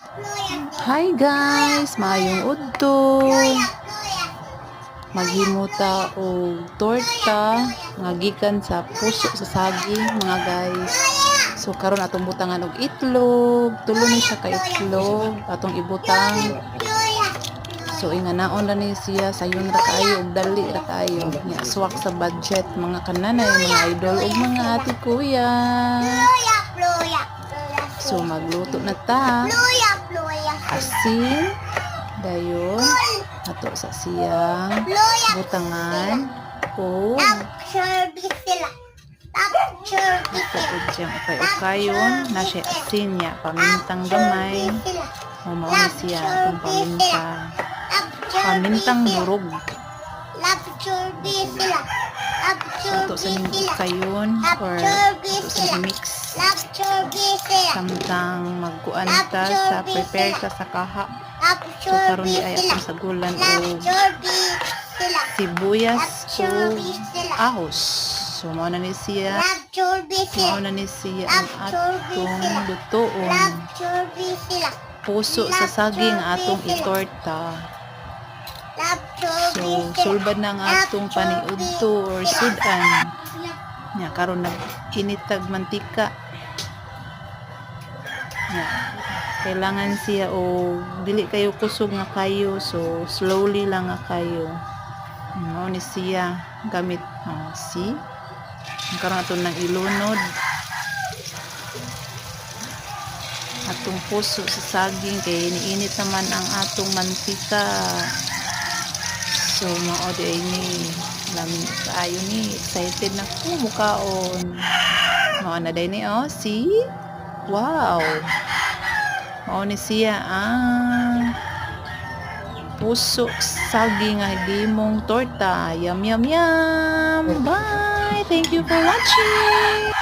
Hi guys, maayong udto. Maghimuta og torta nga gikan sa puso sa saging mga guys. So karon atong butangan og itlog, tulo ni siya ka itlog atong ibutang. So inganaon ra ni siya sayon ra kayo og dali ra kayo. Nya swak sa budget mga kananay, mga idol ug mga ate kuya. So magluto na ta. Asin dayon ato sa siyang butangan o ukay-ukayon na siya asin niya pamintang gamay mao ni siya itong pamintang durog. So ato sa ning ukayon or ato sa mix samtang magkuan ta sa prepare ta sa kaha. So karon di ay atong sagulan o sibuyas o ahos. So mao na ni siya ang atong lutoon. Puso sa saging atong itorta. So sulbad na ang atong paniudto or sudan. Nya karon nag-initag mantika. Nya kailangan siya o dili kayo kusog nga kayo, so slowly lang nga kayo. Mao ni siya gamit see karon aton nang ilunod atong puso sa saging kay niinit naman ang atong mantika. So mao di ni lamin kayo ni excited na ko mukaon. Mao na day ni see, wow, mao ni siya ang puso saging nga himong torta. Yum yum yum. Bye, thank you for watching.